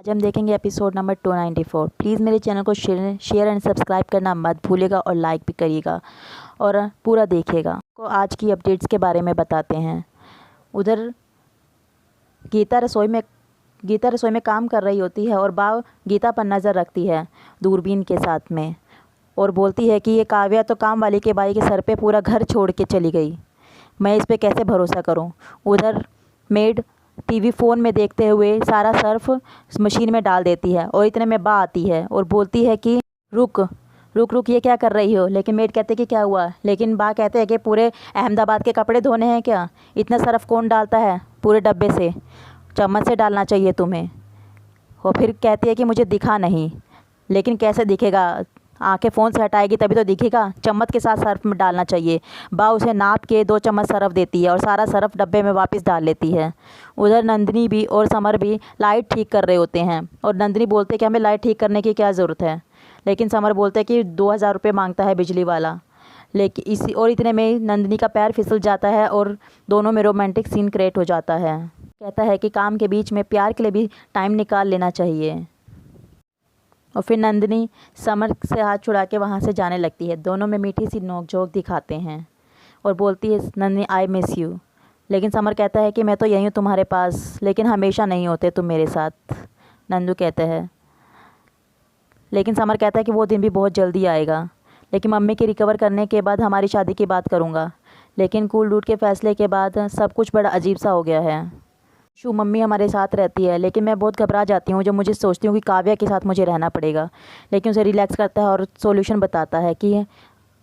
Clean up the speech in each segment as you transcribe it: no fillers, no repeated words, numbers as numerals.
आज हम देखेंगे एपिसोड नंबर 294। प्लीज़ मेरे चैनल को शेयर एंड सब्सक्राइब करना मत भूलिएगा और लाइक भी करिएगा और पूरा देखिएगा। को आज की अपडेट्स के बारे में बताते हैं। उधर गीता रसोई में काम कर रही होती है और बा गीता पर नज़र रखती है दूरबीन के साथ में और बोलती है कि ये काव्या तो काम वाली के बाई के सर पे पूरा घर छोड़ के चली गई, मैं इस पे कैसे भरोसा करूं। उधर मेड टीवी फ़ोन में देखते हुए सारा सर्फ मशीन में डाल देती है और इतने में बा आती है और बोलती है कि रुक रुक रुक, ये क्या कर रही हो। लेकिन मेड कहते कि क्या हुआ। लेकिन बा कहते हैं कि पूरे अहमदाबाद के कपड़े धोने हैं क्या, इतना सर्फ कौन डालता है पूरे डब्बे से, चम्मच से डालना चाहिए तुम्हें। और फिर कहती है कि मुझे दिखा नहीं। लेकिन कैसे दिखेगा, आंखें फ़ोन से हटाएगी तभी तो दिखेगा, चम्मच के साथ सर्फ में डालना चाहिए। बा उसे नाप के 2 चम्मच सर्फ देती है और सारा सर्फ डब्बे में वापस डाल लेती है। उधर नंदिनी भी और समर भी लाइट ठीक कर रहे होते हैं और नंदिनी बोलते हैं कि हमें लाइट ठीक करने की क्या ज़रूरत है। लेकिन समर बोलते हैं कि 2000 रुपये मांगता है बिजली वाला। लेकिन इतने में नंदिनी का पैर फिसल जाता है और दोनों में रोमांटिक सीन क्रिएट हो जाता है। कहता है कि काम के बीच में प्यार के लिए भी टाइम निकाल लेना चाहिए। और फिर नंदिनी समर से हाथ छुड़ा के वहाँ से जाने लगती है। दोनों में मीठी सी नोक-झोंक दिखाते हैं और बोलती है नंदिनी आई मिस यू। लेकिन समर कहता है कि मैं तो यहीं हूँ तुम्हारे पास, लेकिन हमेशा नहीं होते तुम मेरे साथ, नंदू कहते हैं। लेकिन समर कहता है कि वो दिन भी बहुत जल्दी आएगा, लेकिन मम्मी के रिकवर करने के बाद हमारी शादी की बात करूँगा। लेकिन कूल डूड के फ़ैसले के बाद सब कुछ बड़ा अजीब सा हो गया है। शू मम्मी हमारे साथ रहती है, लेकिन मैं बहुत घबरा जाती हूँ जब मुझे सोचती हूँ कि काव्या के साथ मुझे रहना पड़ेगा। लेकिन उसे रिलैक्स करता है और सॉल्यूशन बताता है कि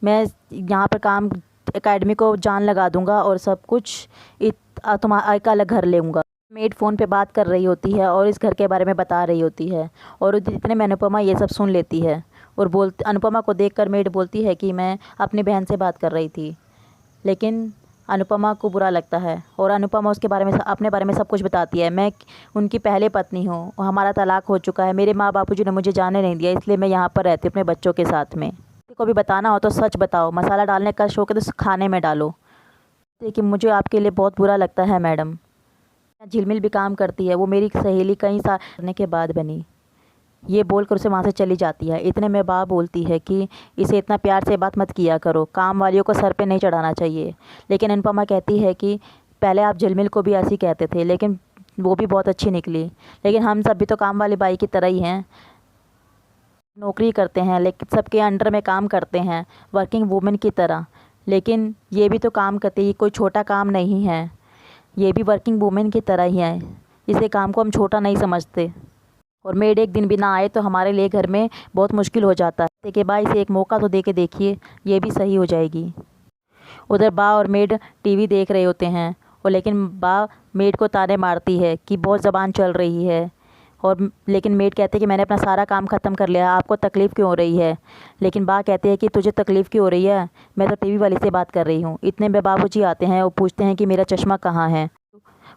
मैं यहाँ पर काम एकेडमी को जान लगा दूँगा और सब कुछ तुम्हारा एक अलग घर लेऊँगा। मेड फ़ोन पे बात कर रही होती है और इस घर के बारे में बता रही होती है और इतने में अनुपमा ये सब सुन लेती है और अनुपमा को देखकर मेड बोलती है कि मैं अपनी बहन से बात कर रही थी। लेकिन अनुपमा को बुरा लगता है और अनुपमा उसके बारे में अपने बारे में सब कुछ बताती है। मैं उनकी पहले पत्नी हूँ, हमारा तलाक हो चुका है, मेरे माँ बापूजी ने मुझे जाने नहीं दिया, इसलिए मैं यहाँ पर रहती हूँ अपने बच्चों के साथ में। किसी को भी बताना हो तो सच बताओ, मसाला डालने का शौक है तो खाने में डालो। लेकिन मुझे आपके लिए बहुत बुरा लगता है मैडम। झिलमिल भी काम करती है, वो मेरी सहेली कई साल करने के बाद बनी। ये बोलकर उसे वहाँ से चली जाती है। इतने में बा बोलती है कि इसे इतना प्यार से बात मत किया करो, काम वालियों को सर पे नहीं चढ़ाना चाहिए। लेकिन अनुपमा कहती है कि पहले आप झिलमिल को भी ऐसी कहते थे, लेकिन वो भी बहुत अच्छी निकली। लेकिन हम सब भी तो काम वाली बाई की तरह ही हैं, नौकरी करते हैं, लेकिन सबके अंडर में काम करते हैं वर्किंग वूमेन की तरह। लेकिन ये भी तो काम करती है, कोई छोटा काम नहीं है, ये भी वर्किंग वूमेन की तरह ही है, इसे काम को हम छोटा नहीं समझते। और मेड एक दिन भी ना आए तो हमारे लिए घर में बहुत मुश्किल हो जाता है। देखिए बा, इसे एक मौका तो दे के देखिए, ये भी सही हो जाएगी। उधर बा और मेड टीवी देख रहे होते हैं और लेकिन बा मेड को ताने मारती है कि बहुत ज़बान चल रही है। और लेकिन मेड कहते हैं कि मैंने अपना सारा काम ख़त्म कर लिया, आपको तकलीफ़ क्यों हो रही है। लेकिन बा कहते हैं कि तुझे तकलीफ़ क्यों हो रही है, मैं तो टीवी वाली से बात कर रही हूँ। इतने में बाबूजी आते हैं और पूछते हैं कि मेरा चश्मा कहाँ है,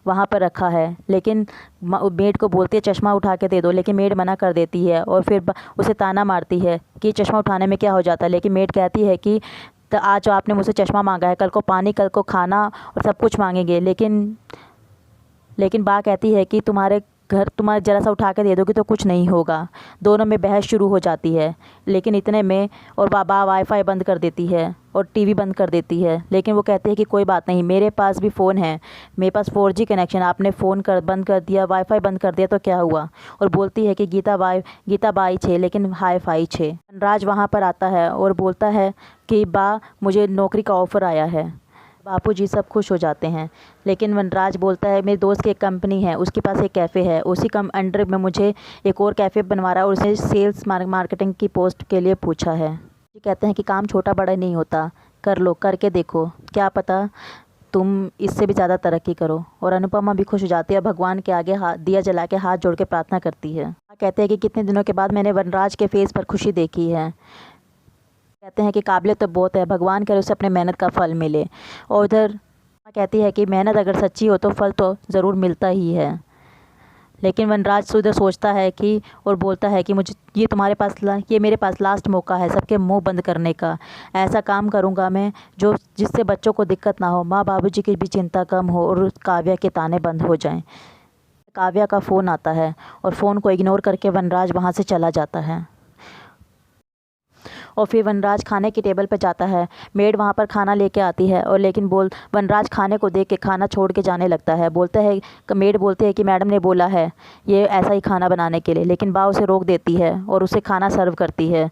वहाँ पर रखा है। लेकिन मेड को बोलती है चश्मा उठा के दे दो, लेकिन मेड मना कर देती है और फिर उसे ताना मारती है कि चश्मा उठाने में क्या हो जाता है। लेकिन मेड कहती है कि तो आज आपने मुझसे चश्मा मांगा है, कल को पानी, कल को खाना और सब कुछ मांगेंगे। लेकिन बा कहती है कि तुम्हारे ज़रा सा उठा के दे दोगे तो कुछ नहीं होगा। दोनों में बहस शुरू हो जाती है। लेकिन इतने में और बा वाईफाई बंद कर देती है और टीवी बंद कर देती है। लेकिन वो कहते हैं कि कोई बात नहीं, मेरे पास भी फ़ोन है, मेरे पास 4G कनेक्शन, आपने फ़ोन बंद कर दिया, वाईफाई बंद कर दिया तो क्या हुआ। और बोलती है कि गीता बाई छे लेकिन हाई-फाई छे। वनराज वहाँ पर आता है और बोलता है कि बा मुझे नौकरी का ऑफ़र आया है। बापूजी सब खुश हो जाते हैं। लेकिन वनराज बोलता है मेरे दोस्त की एक कंपनी है, उसके पास एक कैफ़े है, उसी अंडर में मुझे एक और कैफ़े बनवा रहा है और उसने सेल्स मार्केटिंग की पोस्ट के लिए पूछा है। कहते हैं कि काम छोटा बड़ा नहीं होता, कर लो, करके देखो, क्या पता तुम इससे भी ज़्यादा तरक्की करो। और अनुपमा भी खुश हो जाती है, भगवान के आगे दिया जला के हाथ जोड़ के प्रार्थना करती है। कहते हैं कि कितने दिनों के बाद मैंने वनराज के फेस पर खुशी देखी है। कहते हैं कि काबिलियत तो बहुत है, भगवान करे उसे अपने मेहनत का फल मिले। और उधर कहती है कि मेहनत अगर सच्ची हो तो फल तो ज़रूर मिलता ही है। लेकिन वनराज उधर सोचता है कि और बोलता है कि ये मेरे पास लास्ट मौका है सबके मुंह बंद करने का। ऐसा काम करूँगा मैं जिससे बच्चों को दिक्कत ना हो, माँ बाबूजी की भी चिंता कम हो और काव्या के ताने बंद हो जाएं। काव्या का फ़ोन आता है और फ़ोन को इग्नोर करके वनराज वहाँ से चला जाता है। और फिर वनराज खाने की टेबल पर जाता है। मेड वहाँ पर खाना लेके आती है और लेकिन वनराज खाने को देख के खाना छोड़ के जाने लगता है। मेड बोलती है कि मैडम ने बोला है ये ऐसा ही खाना बनाने के लिए, लेकिन बा उसे रोक देती है और उसे खाना सर्व करती है।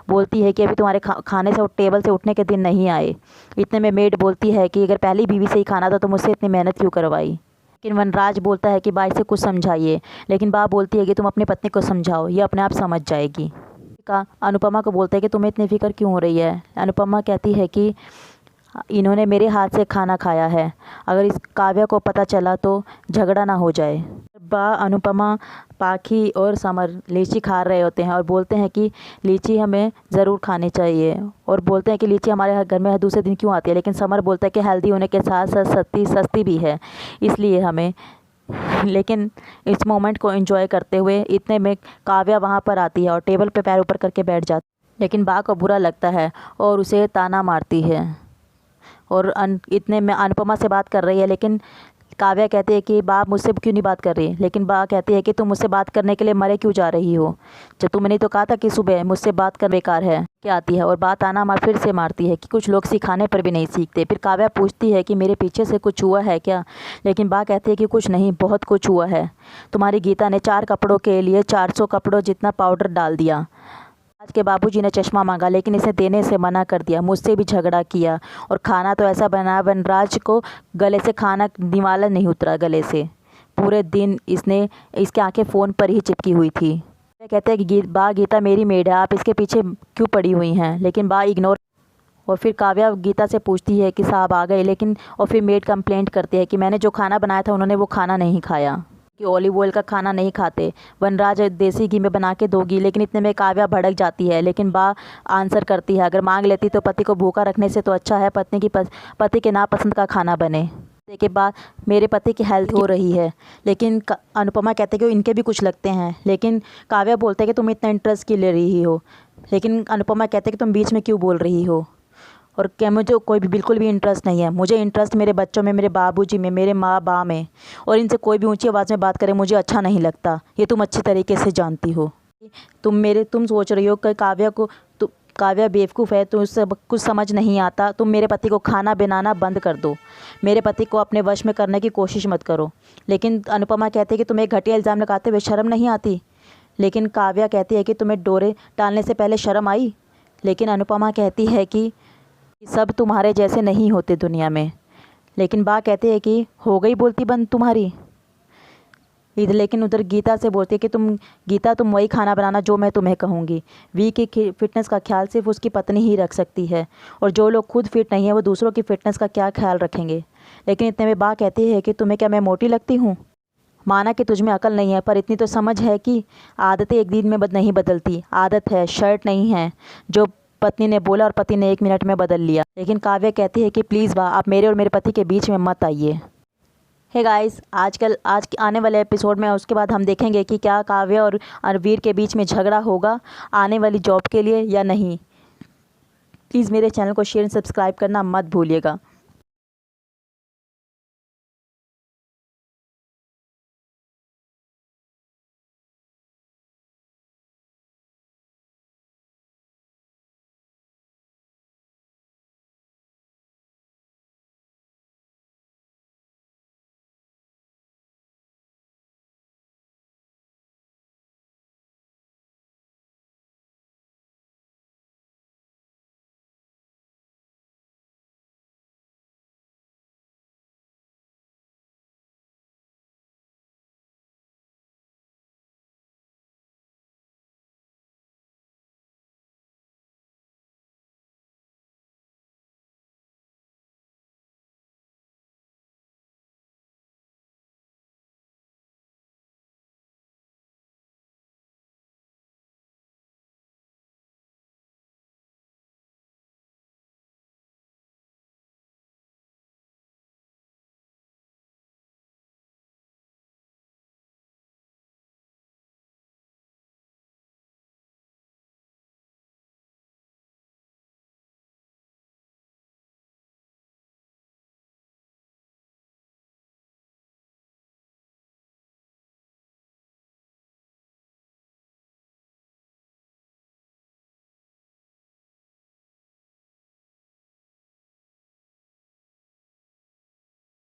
बोलती है कि अभी तुम्हारे खाने से टेबल से उठने के दिन नहीं आए। इतने में मेड बोलती है कि अगर पहली बीवी से ही खाना था तो मुझसे इतनी मेहनत क्यों करवाई। लेकिन वनराज बोलता है कि बा इसे कुछ समझाइए, लेकिन बा बोलती है कि तुम अपनी पत्नी को समझाओ, ये अपने आप समझ जाएगी। का अनुपमा को बोलता है कि तुम्हें इतनी फ़िक्र क्यों हो रही है। अनुपमा कहती है कि इन्होंने मेरे हाथ से खाना खाया है, अगर इस काव्या को पता चला तो झगड़ा ना हो जाए। अनुपमा, पाखी और समर लीची खा रहे होते हैं और बोलते हैं कि लीची हमें ज़रूर खानी चाहिए, और बोलते हैं कि लीची हमारे घर में दूसरे दिन क्यों आती है। लेकिन समर बोलता है कि हेल्दी होने के साथ साथ सस्ती भी है, इसलिए हमें। लेकिन इस मोमेंट को एंजॉय करते हुए इतने में काव्या वहाँ पर आती है और टेबल पे पैर ऊपर करके बैठ जाती है। लेकिन बा को बुरा लगता है और उसे ताना मारती है। और इतने में अनुपमा से बात कर रही है, लेकिन काव्या कहती है कि बा मुझसे क्यों नहीं बात कर रही। लेकिन बा कहती है कि तुम मुझसे बात करने के लिए मरे क्यों जा रही हो, जब तुमने तो कहा था कि सुबह मुझसे बात कर बेकार है। क्या आती है और बात आना मार फिर से मारती है कि कुछ लोग सिखाने पर भी नहीं सीखते। फिर काव्या पूछती है कि मेरे पीछे से कुछ हुआ है क्या। लेकिन बा कहती है कि कुछ नहीं, बहुत कुछ हुआ है। तुम्हारी गीता ने 4 कपड़ों के लिए 400 कपड़ों जितना पाउडर डाल दिया। आज के बाबूजी ने चश्मा मांगा, लेकिन इसे देने से मना कर दिया। मुझसे भी झगड़ा किया और खाना तो ऐसा बनाया वनराज को गले से खाना निवाला नहीं उतरा गले से। पूरे दिन इसके आंखें फ़ोन पर ही चिपकी हुई थी। वे कहते हैं कि बा गीता मेरी मेड है, आप इसके पीछे क्यों पड़ी हुई हैं। लेकिन बा इग्नोर। और फिर काव्या गीता से पूछती है कि साहब आ गए, लेकिन और फिर मेड कंप्लेंट करती है कि मैंने जो खाना बनाया था उन्होंने वो खाना नहीं खाया, कि ऑलिव ऑयल का खाना नहीं खाते, वनराज देसी घी में बना के दोगी। लेकिन इतने में काव्या भड़क जाती है। लेकिन बा आंसर करती है, अगर मांग लेती तो पति को भूखा रखने से तो अच्छा है पति के नापसंद का खाना बने। के बाद मेरे पति की हेल्थ हो रही है। लेकिन अनुपमा कहते कि इनके भी कुछ लगते हैं। लेकिन काव्या बोलते कि तुम इतना इंटरेस्ट क्यों ले रही हो। लेकिन अनुपमा कहते कि तुम बीच में क्यों बोल रही हो। और क्या मुझे कोई भी बिल्कुल भी इंटरेस्ट नहीं है। मुझे इंटरेस्ट मेरे बच्चों में, मेरे बाबूजी में, मेरे माँ बाप में। और इनसे कोई भी ऊंची आवाज़ में बात करे मुझे अच्छा नहीं लगता, ये तुम अच्छी तरीके से जानती हो। तुम सोच रही हो कि काव्या बेवकूफ़ है, तो उससे कुछ समझ नहीं आता। तुम मेरे पति को खाना बनाना बंद कर दो, मेरे पति को अपने वश में करने की कोशिश मत करो। लेकिन अनुपमा कहती है कि तुम्हें एक घटिया इल्ज़ाम लगाते हुए शर्म नहीं आती। लेकिन काव्या कहती है कि तुम्हें डोरे डालने से पहले शर्म आई। लेकिन अनुपमा कहती है कि सब तुम्हारे जैसे नहीं होते दुनिया में। लेकिन बा कहते हैं कि हो गई बोलती बंद तुम्हारी। लेकिन उधर गीता से बोलती है कि तुम वही खाना बनाना जो मैं तुम्हें कहूँगी। वी की फिटनेस का ख्याल सिर्फ उसकी पत्नी ही रख सकती है, और जो लोग खुद फिट नहीं है वो दूसरों की फिटनेस का क्या ख्याल रखेंगे। लेकिन इतने में बा कहती है कि तुम्हें क्या मैं मोटी लगती हूँ। माना कि तुझ में अकल नहीं है, पर इतनी तो समझ है कि आदतें एक दिन में नहीं बदलती। आदत है, शर्ट नहीं है, जो पत्नी ने बोला और पति ने 1 मिनट में बदल लिया। लेकिन काव्या कहती है कि प्लीज़ बा, आप मेरे और मेरे पति के बीच में मत आइए। हे गाइस, आज आने वाले एपिसोड में उसके बाद हम देखेंगे कि क्या काव्या और वीर के बीच में झगड़ा होगा आने वाली जॉब के लिए या नहीं। प्लीज़ मेरे चैनल को शेयर और सब्सक्राइब करना मत भूलिएगा।